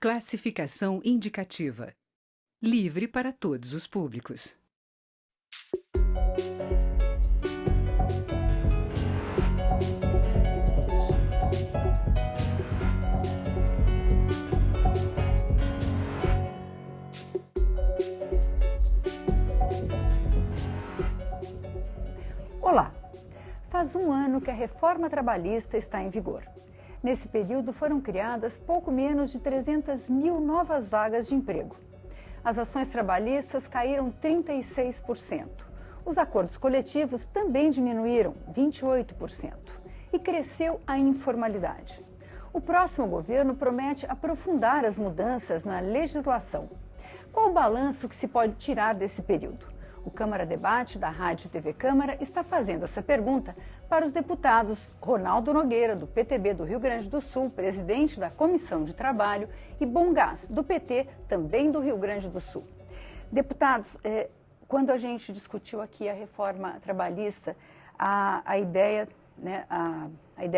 Classificação indicativa. Livre para todos os públicos. Olá! Faz um ano que a reforma trabalhista está em vigor. Nesse período foram criadas pouco menos de 300 mil novas vagas de emprego. As ações trabalhistas caíram 36%. Os acordos coletivos também diminuíram 28%. E cresceu a informalidade. O próximo governo promete aprofundar as mudanças na legislação. Qual o balanço que se pode tirar desse período? O Câmara Debate da Rádio TV Câmara está fazendo essa pergunta para os deputados Ronaldo Nogueira, do PTB do Rio Grande do Sul, presidente da Comissão de Trabalho, e Bongás, do PT, também do Rio Grande do Sul. Deputados, quando a gente discutiu aqui a reforma trabalhista, a ideia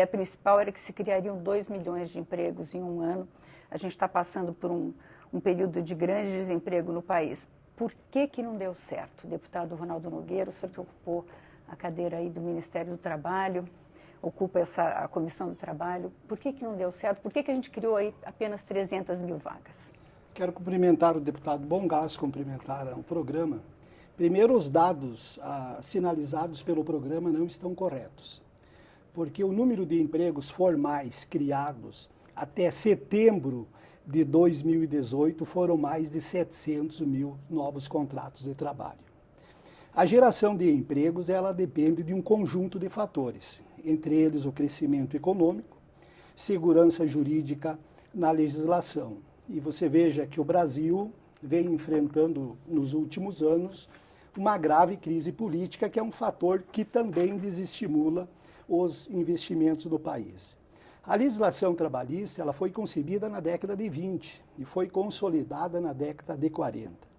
principal era que se criariam 2 milhões de empregos em um ano. A gente está passando por um período de grande desemprego no país. Por que não deu certo? Deputado Ronaldo Nogueira, o senhor que ocupou a cadeira aí do Ministério do Trabalho, ocupa a Comissão do Trabalho, por que não deu certo? Por que a gente criou aí apenas 300 mil vagas? Quero cumprimentar o deputado Bongás, cumprimentar o programa. Primeiro, os dados sinalizados pelo programa não estão corretos, porque o número de empregos formais criados até setembro de 2018 foram mais de 700 mil novos contratos de trabalho. A geração de empregos, ela depende de um conjunto de fatores, entre eles o crescimento econômico, segurança jurídica na legislação. E você veja que o Brasil vem enfrentando nos últimos anos uma grave crise política, que é um fator que também desestimula os investimentos no país. A legislação trabalhista, ela foi concebida na década de 20 e foi consolidada na década de 40.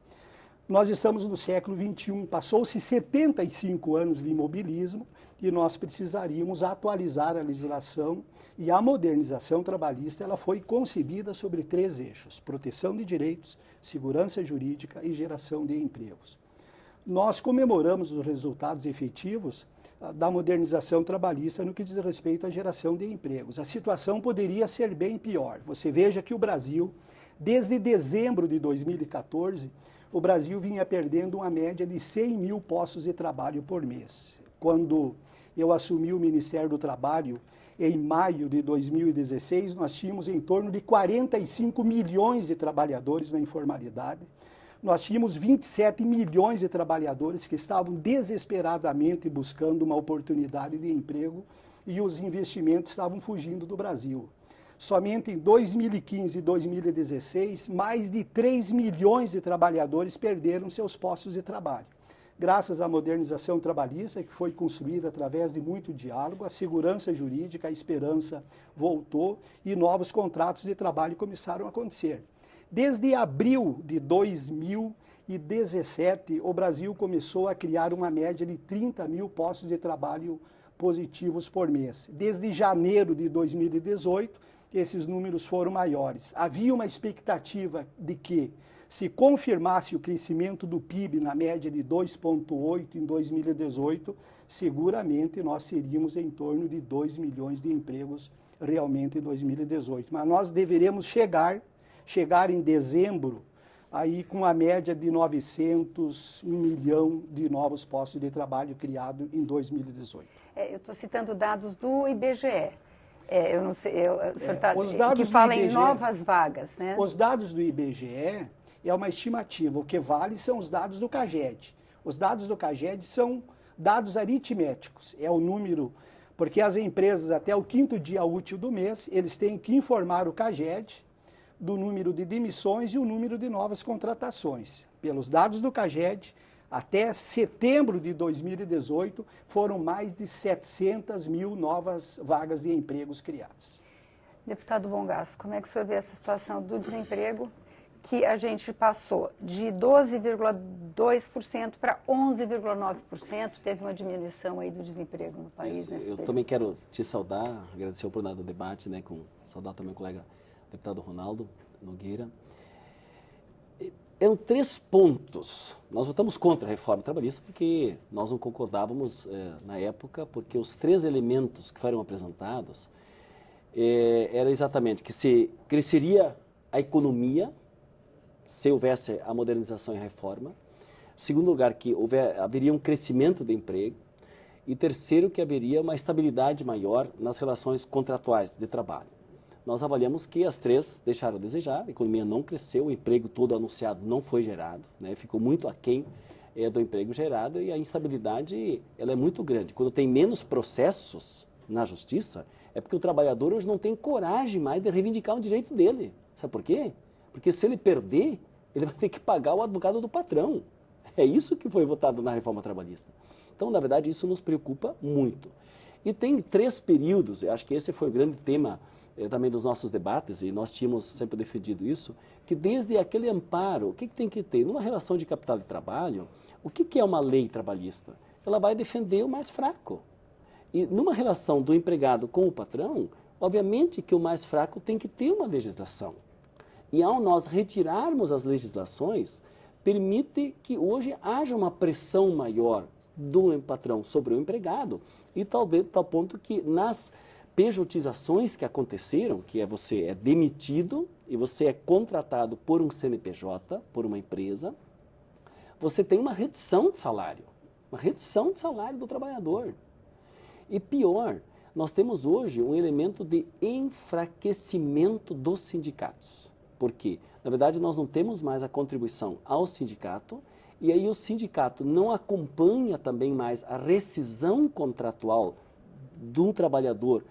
Nós estamos no século 21, passou-se 75 anos de imobilismo e nós precisaríamos atualizar a legislação, e a modernização trabalhista, ela foi concebida sobre 3 eixos: proteção de direitos, segurança jurídica e geração de empregos. Nós comemoramos os resultados efetivos da modernização trabalhista no que diz respeito à geração de empregos. A situação poderia ser bem pior. Você veja que o Brasil, desde dezembro de 2014, o Brasil vinha perdendo uma média de 100 mil postos de trabalho por mês. Quando eu assumi o Ministério do Trabalho, em maio de 2016, nós tínhamos em torno de 45 milhões de trabalhadores na informalidade. Nós tínhamos 27 milhões de trabalhadores que estavam desesperadamente buscando uma oportunidade de emprego e os investimentos estavam fugindo do Brasil. Somente em 2015 e 2016, mais de 3 milhões de trabalhadores perderam seus postos de trabalho. Graças à modernização trabalhista, que foi construída através de muito diálogo, a segurança jurídica, a esperança voltou e novos contratos de trabalho começaram a acontecer. Desde abril de 2017, o Brasil começou a criar uma média de 30 mil postos de trabalho positivos por mês. Desde janeiro de 2018, esses números foram maiores. Havia uma expectativa de que, se confirmasse o crescimento do PIB na média de 2,8 em 2018, seguramente nós seríamos em torno de 2 milhões de empregos realmente em 2018. Mas nós deveremos chegar em dezembro aí com a média de 900, 1 milhão de novos postos de trabalho criados em 2018. Eu estou citando dados do IBGE. Eu não sei, o senhor está que fala em novas vagas, né? Os dados do IBGE é uma estimativa. O que vale são os dados do CAGED. Os dados do CAGED são dados aritméticos. É o número, porque as empresas até o 5º dia útil do mês, eles têm que informar o CAGED do número de demissões e o número de novas contratações. Pelos dados do CAGED, até setembro de 2018, foram mais de 700 mil novas vagas de empregos criadas. Deputado Bongás, como é que o senhor vê essa situação do desemprego, que a gente passou de 12,2% para 11,9%, teve uma diminuição aí do desemprego no país nesse período? Eu também quero te saudar, agradecer a oportunidade do debate, né, saudar também o colega deputado Ronaldo Nogueira. Eram 3 pontos. Nós votamos contra a reforma trabalhista porque nós não concordávamos na época, porque os 3 elementos que foram apresentados era exatamente que se cresceria a economia se houvesse a modernização e a reforma. Segundo lugar, que haveria um crescimento do emprego. E terceiro, que haveria uma estabilidade maior nas relações contratuais de trabalho. Nós avaliamos que as 3 deixaram a desejar, a economia não cresceu, o emprego todo anunciado não foi gerado, né? Ficou muito aquém do emprego gerado e a instabilidade ela é muito grande. Quando tem menos processos na justiça, é porque o trabalhador hoje não tem coragem mais de reivindicar o direito dele. Sabe por quê? Porque se ele perder, ele vai ter que pagar o advogado do patrão. É isso que foi votado na reforma trabalhista. Então, na verdade, isso nos preocupa muito. E tem 3 períodos, eu acho que esse foi o grande tema também dos nossos debates, e nós tínhamos sempre defendido isso, que desde aquele amparo, o que tem que ter? Numa relação de capital de trabalho, o que é uma lei trabalhista? Ela vai defender o mais fraco. E numa relação do empregado com o patrão, obviamente que o mais fraco tem que ter uma legislação. E ao nós retirarmos as legislações, permite que hoje haja uma pressão maior do patrão sobre o empregado, e talvez tal ponto que nas pejotizações que aconteceram, que você é demitido e você é contratado por um CNPJ, por uma empresa, você tem uma redução de salário do trabalhador. E pior, nós temos hoje um elemento de enfraquecimento dos sindicatos. Por quê? Na verdade, nós não temos mais a contribuição ao sindicato, e aí o sindicato não acompanha também mais a rescisão contratual do trabalhador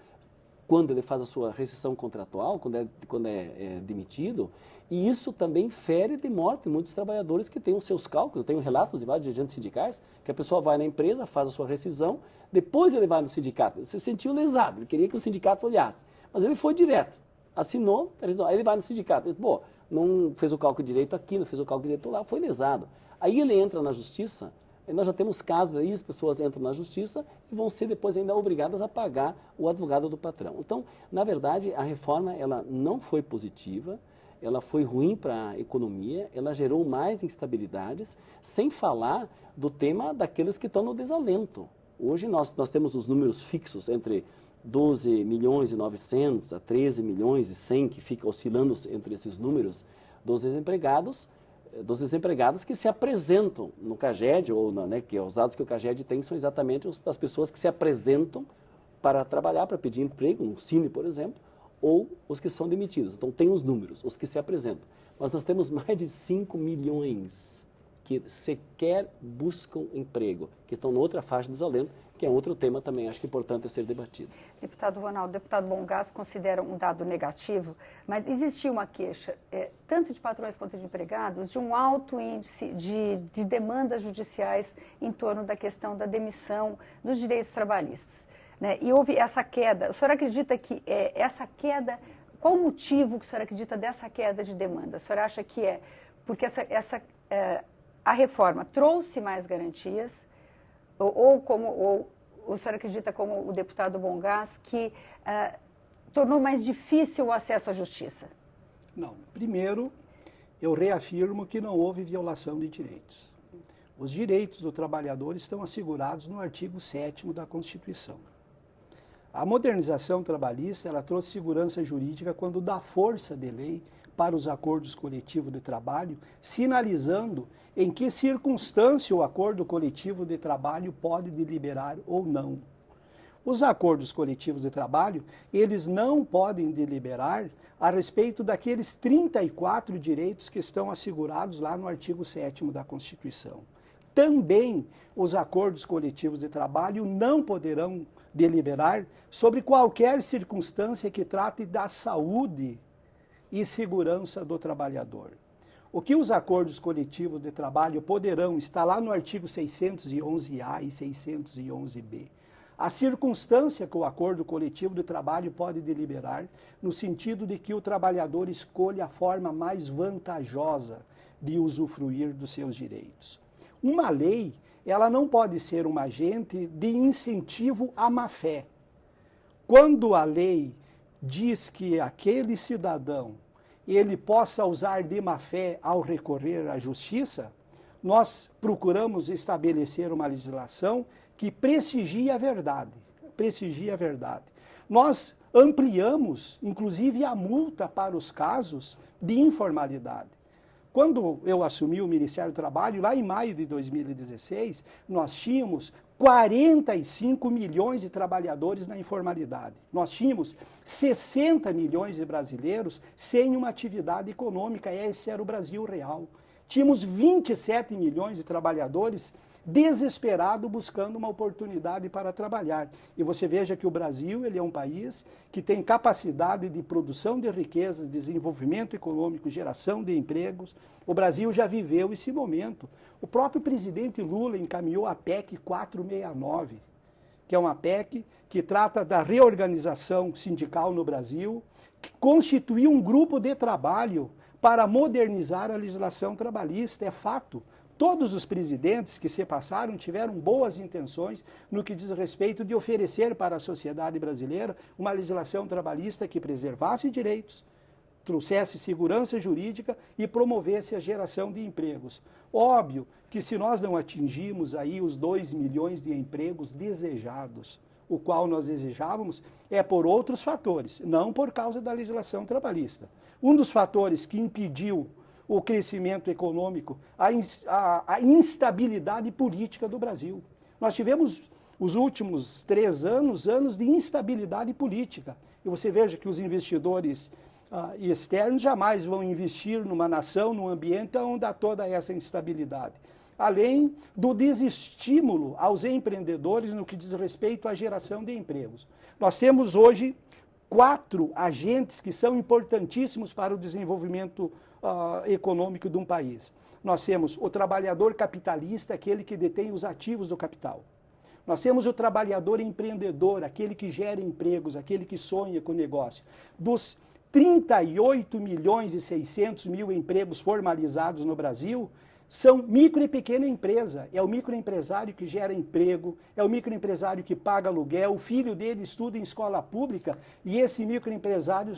quando ele faz a sua rescisão contratual, quando é demitido, e isso também fere de morte muitos trabalhadores que têm os seus cálculos. Eu tenho relatos de vários dirigentes sindicais que a pessoa vai na empresa, faz a sua rescisão, depois ele vai no sindicato. Ele se sentiu lesado, ele queria que o sindicato olhasse, mas ele foi direto, assinou, aí ele vai no sindicato, ele, pô, não fez o cálculo direito aqui, não fez o cálculo direito lá, foi lesado. Aí ele entra na justiça. E nós já temos casos aí, as pessoas entram na justiça e vão ser depois ainda obrigadas a pagar o advogado do patrão. Então, na verdade, a reforma ela não foi positiva, ela foi ruim para a economia, ela gerou mais instabilidades, sem falar do tema daqueles que estão no desalento. Hoje nós temos os números fixos entre 12 milhões e 900 a 13 milhões e 100, que fica oscilando entre esses números dos desempregados que se apresentam no CAGED, ou que os dados que o CAGED tem são exatamente os das pessoas que se apresentam para trabalhar, para pedir emprego, no Cine, por exemplo, ou os que são demitidos. Então, tem os números, os que se apresentam. Mas nós temos mais de 5 milhões que sequer buscam emprego, que estão noutra faixa de desalento, que é outro tema também, acho que é importante ser debatido. Deputado Ronaldo, deputado Bongás considera um dado negativo, mas existia uma queixa, tanto de patrões quanto de empregados, de um alto índice de demandas judiciais em torno da questão da demissão dos direitos trabalhistas, né? E houve essa queda. O senhor acredita que essa queda, qual o motivo que o senhor acredita dessa queda de demanda? O senhor acha que é porque a reforma trouxe mais garantias, ou o senhor acredita, como o deputado Bongás, que tornou mais difícil o acesso à justiça? Não. Primeiro, eu reafirmo que não houve violação de direitos. Os direitos do trabalhador estão assegurados no artigo 7º da Constituição. A modernização trabalhista, ela trouxe segurança jurídica quando dá força de lei para os acordos coletivos de trabalho, sinalizando em que circunstância o acordo coletivo de trabalho pode deliberar ou não. Os acordos coletivos de trabalho, eles não podem deliberar a respeito daqueles 34 direitos que estão assegurados lá no artigo 7º da Constituição. Também os acordos coletivos de trabalho não poderão deliberar sobre qualquer circunstância que trate da saúde e segurança do trabalhador. O que os acordos coletivos de trabalho poderão estar lá no artigo 611-A e 611-B. A circunstância que o acordo coletivo de trabalho pode deliberar, no sentido de que o trabalhador escolha a forma mais vantajosa de usufruir dos seus direitos. Uma lei, ela não pode ser um agente de incentivo à má-fé. Quando a lei diz que aquele cidadão ele possa usar de má fé ao recorrer à justiça, nós procuramos estabelecer uma legislação que prestigie a verdade. Prestigie a verdade. Nós ampliamos, inclusive, a multa para os casos de informalidade. Quando eu assumi o Ministério do Trabalho, lá em maio de 2016, nós tínhamos 45 milhões de trabalhadores na informalidade. Nós tínhamos 60 milhões de brasileiros sem uma atividade econômica. Esse era o Brasil real. Tínhamos 27 milhões de trabalhadores desesperados buscando uma oportunidade para trabalhar. E você veja que o Brasil ele é um país que tem capacidade de produção de riquezas, desenvolvimento econômico, geração de empregos. O Brasil já viveu esse momento. O próprio presidente Lula encaminhou a PEC 469, que é uma PEC que trata da reorganização sindical no Brasil, que constituiu um grupo de trabalho para modernizar a legislação trabalhista. É fato. Todos os presidentes que se passaram tiveram boas intenções no que diz respeito de oferecer para a sociedade brasileira uma legislação trabalhista que preservasse direitos, trouxesse segurança jurídica e promovesse a geração de empregos. Óbvio que se nós não atingimos aí os 2 milhões de empregos desejados, o qual nós desejávamos, é por outros fatores, não por causa da legislação trabalhista. Um dos fatores que impediu o crescimento econômico, a instabilidade política do Brasil. Nós tivemos os últimos 3 anos, anos de instabilidade política. E você veja que os investidores externos jamais vão investir numa nação, num ambiente onde há toda essa instabilidade. Além do desestímulo aos empreendedores no que diz respeito à geração de empregos. Nós temos hoje 4 agentes que são importantíssimos para o desenvolvimento econômico de um país. Nós temos o trabalhador capitalista, aquele que detém os ativos do capital. Nós temos o trabalhador empreendedor, aquele que gera empregos, aquele que sonha com o negócio. Dos 38 milhões e 600 mil empregos formalizados no Brasil, são micro e pequena empresa. É o microempresário que gera emprego, é o microempresário que paga aluguel, o filho dele estuda em escola pública e esse microempresário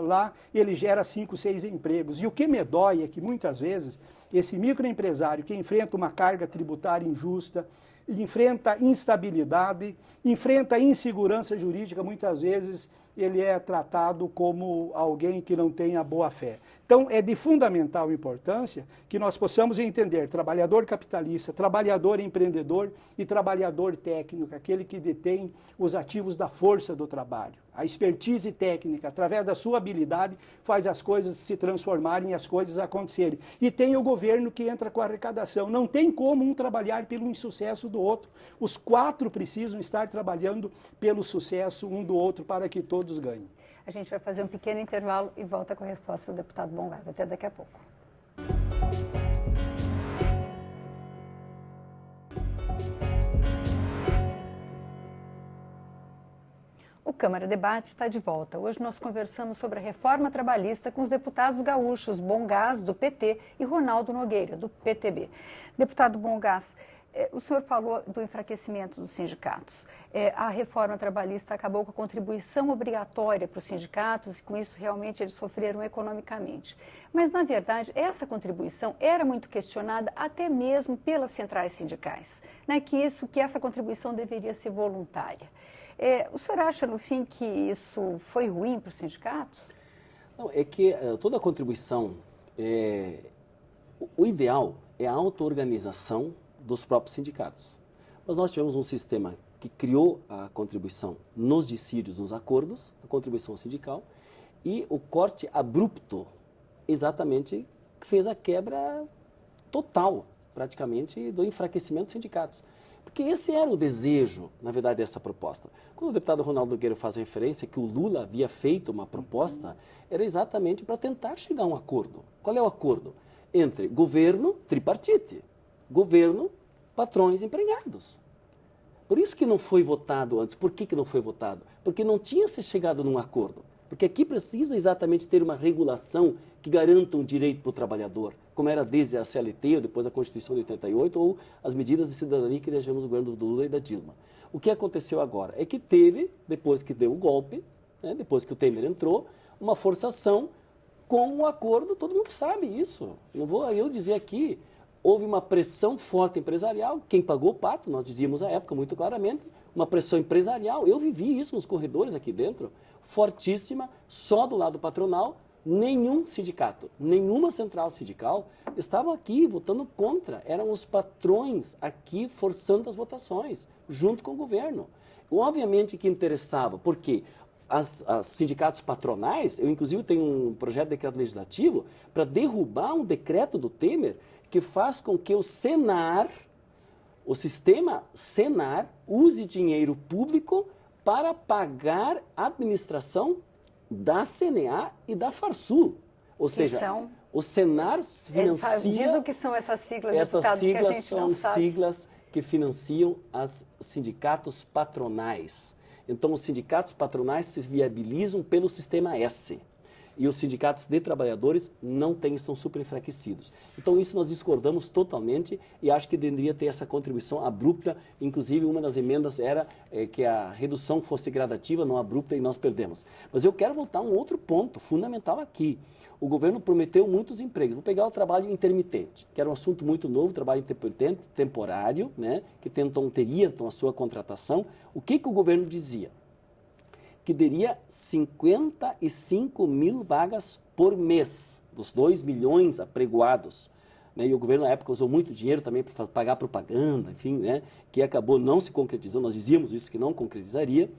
lá, ele gera 5, 6 empregos. E o que me dói é que muitas vezes esse microempresário que enfrenta uma carga tributária injusta, enfrenta instabilidade, enfrenta insegurança jurídica, muitas vezes ele é tratado como alguém que não tem a boa fé. Então, é de fundamental importância que nós possamos entender trabalhador capitalista, trabalhador empreendedor e trabalhador técnico, aquele que detém os ativos da força do trabalho. A expertise técnica, através da sua habilidade, faz as coisas se transformarem e as coisas acontecerem. E tem o governo que entra com a arrecadação. Não tem como um trabalhar pelo insucesso do outro. Os 4 precisam estar trabalhando pelo sucesso um do outro para que todos ganhem. A gente vai fazer um pequeno intervalo e volta com a resposta do deputado Bongás. Até daqui a pouco. O Câmara Debate está de volta. Hoje nós conversamos sobre a reforma trabalhista com os deputados gaúchos Bongás, do PT, e Ronaldo Nogueira, do PTB. Deputado Bongás, o senhor falou do enfraquecimento dos sindicatos. A reforma trabalhista acabou com a contribuição obrigatória para os sindicatos e com isso realmente eles sofreram economicamente. Mas, na verdade, essa contribuição era muito questionada até mesmo pelas centrais sindicais, né? Que essa contribuição deveria ser voluntária. O senhor acha, no fim, que isso foi ruim para os sindicatos? Não, é que toda contribuição, o ideal é a auto-organização dos próprios sindicatos. Mas nós tivemos um sistema que criou a contribuição nos dissídios, nos acordos, a contribuição sindical, e o corte abrupto exatamente fez a quebra total, praticamente, do enfraquecimento dos sindicatos. Porque esse era o desejo, na verdade, dessa proposta. Quando o deputado Ronaldo Nogueira faz referência que o Lula havia feito uma proposta, era exatamente para tentar chegar a um acordo. Qual é o acordo? Entre governo, tripartite, governo, patrões, empregados. Por isso que não foi votado antes. Por que não foi votado? Porque não tinha se chegado num acordo. Porque aqui precisa exatamente ter uma regulação que garanta um direito para o trabalhador, como era desde a CLT, ou depois a Constituição de 88, ou as medidas de cidadania que elegemos no governo do Lula e da Dilma. O que aconteceu agora é que teve, depois que deu o golpe, né, depois que o Temer entrou, uma forçação com o acordo, todo mundo sabe isso. Não vou eu dizer aqui, houve uma pressão forte empresarial, quem pagou o pato, nós dizíamos à época muito claramente, uma pressão empresarial, eu vivi isso nos corredores aqui dentro, fortíssima, só do lado patronal, nenhum sindicato, nenhuma central sindical estavam aqui votando contra, eram os patrões aqui forçando as votações, junto com o governo. Obviamente que interessava, porque as sindicatos patronais, eu inclusive tenho um projeto de decreto legislativo para derrubar um decreto do Temer que faz com que o Senar, o sistema Senar, use dinheiro público para pagar a administração da CNA e da Farsul. Ou seja, o Senar financia... Diz o que são essas siglas, essas deputado, siglas que a gente não são sabe. siglas que financiam os sindicatos patronais. Então, os sindicatos patronais se viabilizam pelo sistema S. E os sindicatos de trabalhadores não têm, estão super enfraquecidos. Então, isso nós discordamos totalmente e acho que deveria ter essa contribuição abrupta. Inclusive, uma das emendas era que a redução fosse gradativa, não abrupta, e nós perdemos. Mas eu quero voltar a um outro ponto fundamental aqui. O governo prometeu muitos empregos. Vou pegar o trabalho intermitente, que era um assunto muito novo, trabalho intermitente, temporário, né, que teria a sua contratação. O que o governo dizia? Que daria 55 mil vagas por mês, dos 2 milhões apregoados. Né, e o governo, na época, usou muito dinheiro também para pagar propaganda, enfim, né, que acabou não se concretizando. Nós dizíamos isso, que não concretizaria.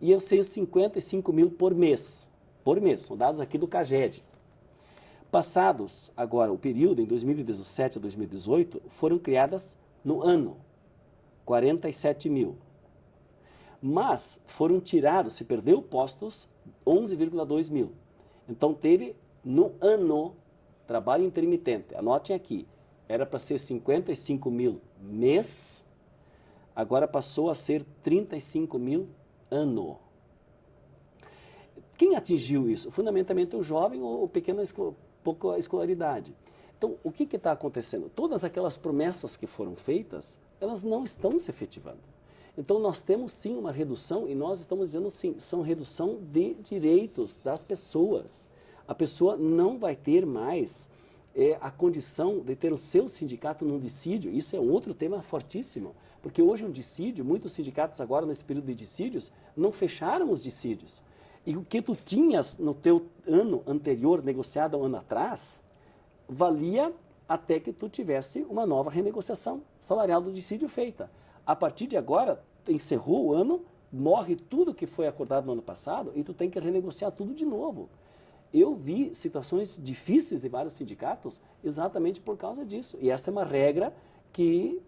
Iam ser 55 mil por mês. Por mês, são dados aqui do CAGED. Passados agora o período, em 2017 a 2018, foram criadas no ano 47 mil. Mas foram tirados, se perdeu postos, 11,2 mil. Então teve no ano trabalho intermitente. Anotem aqui, era para ser 55 mil mês, agora passou a ser 35 mil ano. Quem atingiu isso? Fundamentalmente o jovem ou o pequeno pouca escolaridade. Então, o que está acontecendo? Todas aquelas promessas que foram feitas, elas não estão se efetivando. Então, nós temos sim uma redução, e nós estamos dizendo sim, são redução de direitos das pessoas. A pessoa não vai ter mais a condição de ter o seu sindicato num dissídio. Isso é um outro tema fortíssimo, porque hoje um dissídio, muitos sindicatos agora nesse período de dissídios, não fecharam os dissídios. E o que tu tinhas no teu ano anterior, negociado um ano atrás, valia até que tu tivesse uma nova renegociação salarial do dissídio feita. A partir de agora, encerrou o ano, morre tudo que foi acordado no ano passado e tu tem que renegociar tudo de novo. Eu vi situações difíceis de vários sindicatos exatamente por causa disso. E essa é uma regra que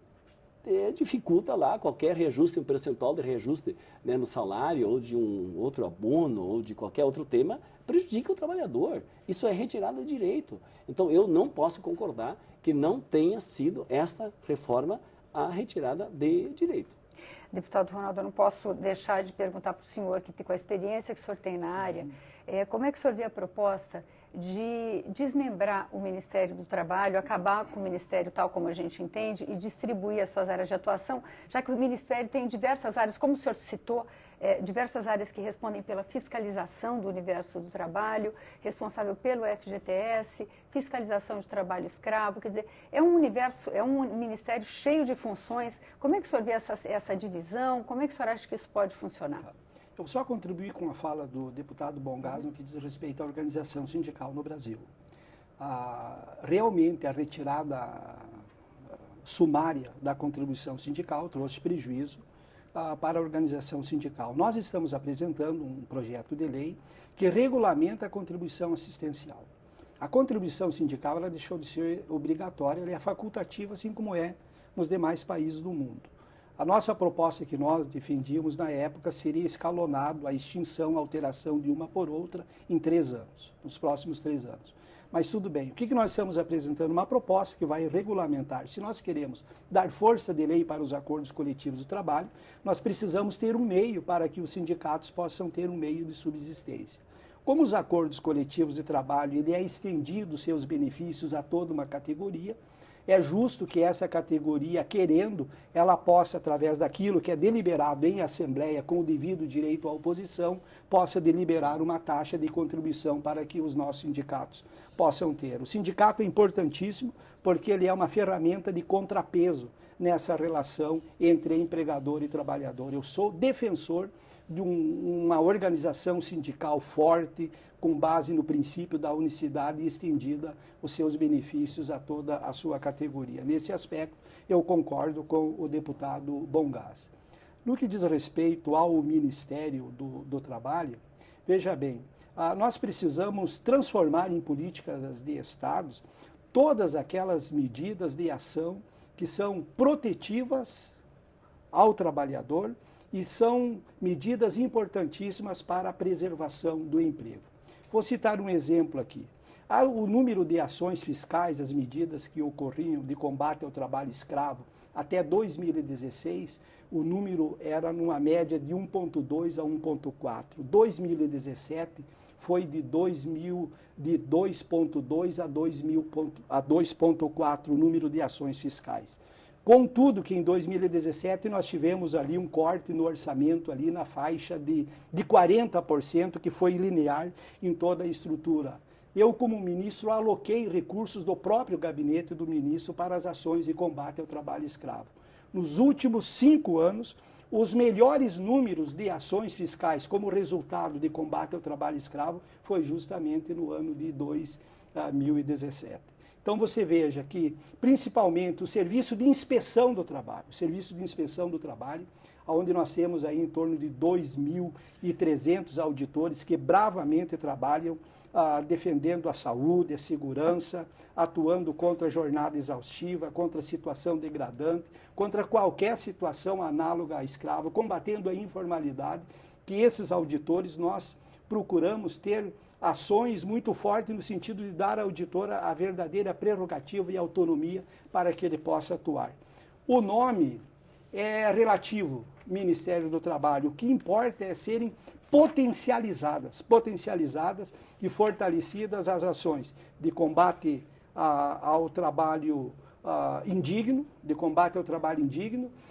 dificulta lá qualquer reajuste, um percentual de reajuste, né, no salário ou de um outro abono ou de qualquer outro tema, prejudica o trabalhador. Isso é retirada de direito. Então, eu não posso concordar que não tenha sido esta reforma a retirada de direito. Deputado Ronaldo, eu não posso deixar de perguntar para o senhor, que com a experiência que o senhor tem na área, como é que o senhor vê a proposta de desmembrar o Ministério do Trabalho, acabar com o Ministério tal como a gente entende e distribuir as suas áreas de atuação, já que o Ministério tem diversas áreas, como o senhor citou, diversas áreas que respondem pela fiscalização do universo do trabalho, responsável pelo FGTS, fiscalização de trabalho escravo, quer dizer, é um universo, é um ministério cheio de funções. Como é que o senhor vê essa divisão? Como é que o senhor acha que isso pode funcionar? Eu vou só contribuir com a fala do deputado Bongás no que diz respeito à organização sindical no Brasil. Realmente a retirada sumária da contribuição sindical trouxe prejuízo para a organização sindical. Nós estamos apresentando um projeto de lei que regulamenta a contribuição assistencial. A contribuição sindical ela deixou de ser obrigatória, ela é facultativa, assim como é nos demais países do mundo. A nossa proposta que nós defendíamos na época seria escalonado a extinção, a alteração de uma por outra em 3 anos, nos próximos 3 anos. Mas tudo bem, o que nós estamos apresentando? Uma proposta que vai regulamentar. Se nós queremos dar força de lei para os acordos coletivos do trabalho, nós precisamos ter um meio para que os sindicatos possam ter um meio de subsistência. Como os acordos coletivos de trabalho, ele é estendido seus benefícios a toda uma categoria, é justo que essa categoria, querendo, ela possa, através daquilo que é deliberado em assembleia com o devido direito à oposição, possa deliberar uma taxa de contribuição para que os nossos sindicatos possam ter. O sindicato é importantíssimo porque ele é uma ferramenta de contrapeso nessa relação entre empregador e trabalhador. Eu sou defensor de uma organização sindical forte, com base no princípio da unicidade e estendida os seus benefícios a toda a sua categoria. Nesse aspecto, eu concordo com o deputado Bongás. No que diz respeito ao Ministério do Trabalho, veja bem, nós precisamos transformar em políticas de Estados todas aquelas medidas de ação que são protetivas ao trabalhador e são medidas importantíssimas para a preservação do emprego. Vou citar um exemplo aqui. O número de ações fiscais, as medidas que ocorriam de combate ao trabalho escravo, até 2016, o número era numa média de 1,2 a 1,4. 2017 foi de 2,2 a 2,4 o número de ações fiscais. Contudo, que em 2017 nós tivemos ali um corte no orçamento ali na faixa de 40%, que foi linear em toda a estrutura. Eu, como ministro, aloquei recursos do próprio gabinete do ministro para as ações de combate ao trabalho escravo. Nos últimos 5 anos, os melhores números de ações fiscais como resultado de combate ao trabalho escravo foi justamente no ano de 2017. Então você veja que, principalmente, o serviço de inspeção do trabalho, onde nós temos aí em torno de 2.300 auditores que bravamente trabalham defendendo a saúde, a segurança, atuando contra a jornada exaustiva, contra a situação degradante, contra qualquer situação análoga a escravo, combatendo a informalidade, que esses auditores nós procuramos ter ações muito fortes no sentido de dar ao auditor a verdadeira prerrogativa e autonomia para que ele possa atuar. O nome é relativo, Ministério do Trabalho. O que importa é serem potencializadas e fortalecidas as ações de combate ao trabalho indigno,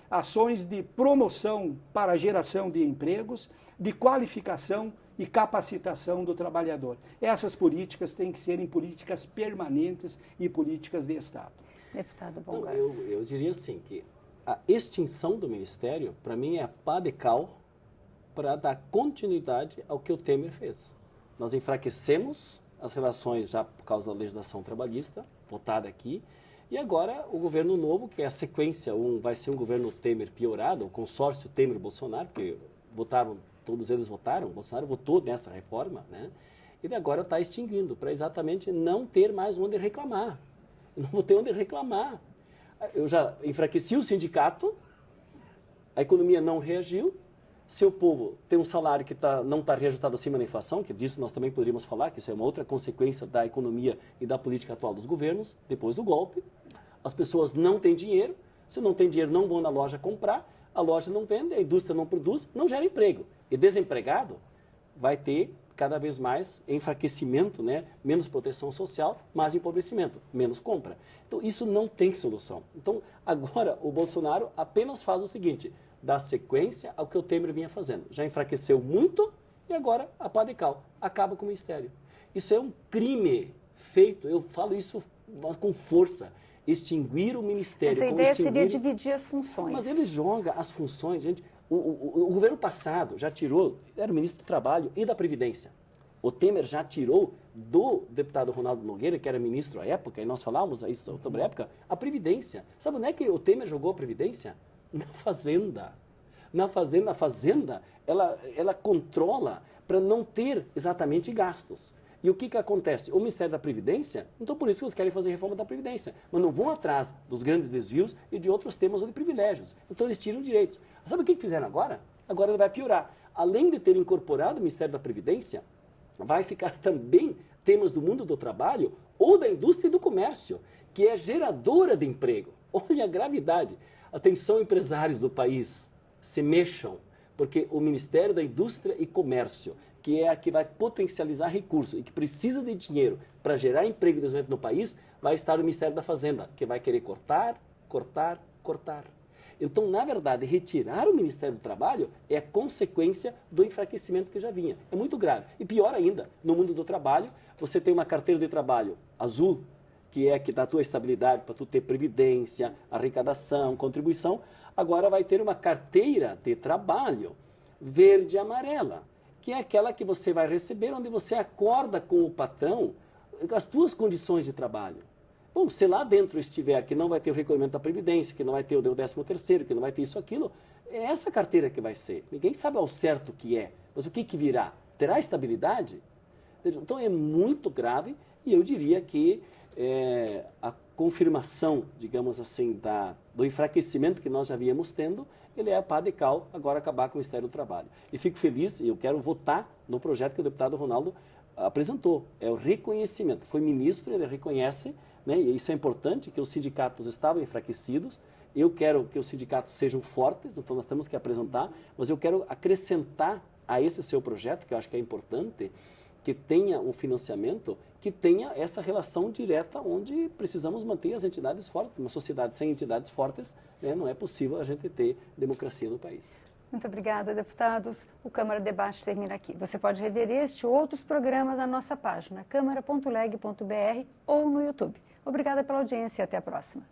ações de promoção para a geração de empregos, de qualificação e capacitação do trabalhador. Essas políticas têm que serem políticas permanentes e políticas de Estado. Deputado Bongás. Eu diria assim, que a extinção do Ministério, para mim, é a pá de cal para dar continuidade ao que o Temer fez. Nós enfraquecemos as relações já por causa da legislação trabalhista, votada aqui, e agora o governo novo, que é a sequência, vai ser um governo Temer piorado, o consórcio Temer-Bolsonaro, porque todos eles votaram, o Bolsonaro votou nessa reforma, né? E agora está extinguindo, para exatamente não ter mais onde reclamar. Eu não vou ter onde reclamar. Eu já enfraqueci o sindicato, a economia não reagiu, seu povo tem um salário que não está reajustado acima da inflação, que disso nós também poderíamos falar, que isso é uma outra consequência da economia e da política atual dos governos, depois do golpe. As pessoas não têm dinheiro, se não tem dinheiro não vão na loja comprar, a loja não vende, a indústria não produz, não gera emprego. E desempregado vai ter cada vez mais enfraquecimento, né? Menos proteção social, mais empobrecimento, menos compra. Então isso não tem solução. Então agora o Bolsonaro apenas faz o seguinte, dá sequência ao que o Temer vinha fazendo. Já enfraqueceu muito e agora a pá de cal, acaba com o Ministério. Isso é um crime feito, eu falo isso com força, extinguir o Ministério. Essa ideia seria dividir as funções. Mas ele joga as funções, gente. O governo passado já tirou, era o ministro do Trabalho e da Previdência. O Temer já tirou do deputado Ronaldo Nogueira, que era ministro à época, e nós falávamos isso sobre a época, a Previdência. Sabe onde é que o Temer jogou a Previdência? Na Fazenda. Na Fazenda, a Fazenda, ela controla para não ter exatamente gastos. E o que acontece? O Ministério da Previdência, então por isso que eles querem fazer reforma da Previdência, mas não vão atrás dos grandes desvios e de outros temas ou de privilégios. Então eles tiram direitos. Sabe o que fizeram agora? Agora ele vai piorar. Além de ter incorporado o Ministério da Previdência, vai ficar também temas do mundo do trabalho ou da indústria e do comércio, que é geradora de emprego. Olha a gravidade. Atenção, empresários do país, se mexam, porque o Ministério da Indústria e Comércio, que é a que vai potencializar recursos e que precisa de dinheiro para gerar emprego e desenvolvimento no país, vai estar o Ministério da Fazenda, que vai querer cortar, cortar, cortar. Então, na verdade, retirar o Ministério do Trabalho é a consequência do enfraquecimento que já vinha. É muito grave. E pior ainda, no mundo do trabalho, você tem uma carteira de trabalho azul, que é a que dá a tua estabilidade para tu ter previdência, arrecadação, contribuição. Agora vai ter uma carteira de trabalho verde e amarela, que é aquela que você vai receber, onde você acorda com o patrão as tuas condições de trabalho. Bom, se lá dentro estiver que não vai ter o recolhimento da Previdência, que não vai ter o 13º, que não vai ter isso, aquilo, é essa carteira que vai ser. Ninguém sabe ao certo o que é, mas o que virá? Terá estabilidade? Então é muito grave e eu diria que a confirmação, digamos assim, do enfraquecimento que nós já víamos tendo, ele é a pá de cal, agora acabar com o Ministério do Trabalho. E fico feliz e eu quero votar no projeto que o deputado Ronaldo apresentou. É o reconhecimento. Foi ministro, ele reconhece, né, e isso é importante, que os sindicatos estavam enfraquecidos. Eu quero que os sindicatos sejam fortes, então nós temos que apresentar, mas eu quero acrescentar a esse seu projeto, que eu acho que é importante, que tenha um financiamento, que tenha essa relação direta onde precisamos manter as entidades fortes. Uma sociedade sem entidades fortes, né, não é possível a gente ter democracia no país. Muito obrigada, deputados. O Câmara Debate termina aqui. Você pode rever este e outros programas na nossa página, câmara.leg.br ou no YouTube. Obrigada pela audiência e até a próxima.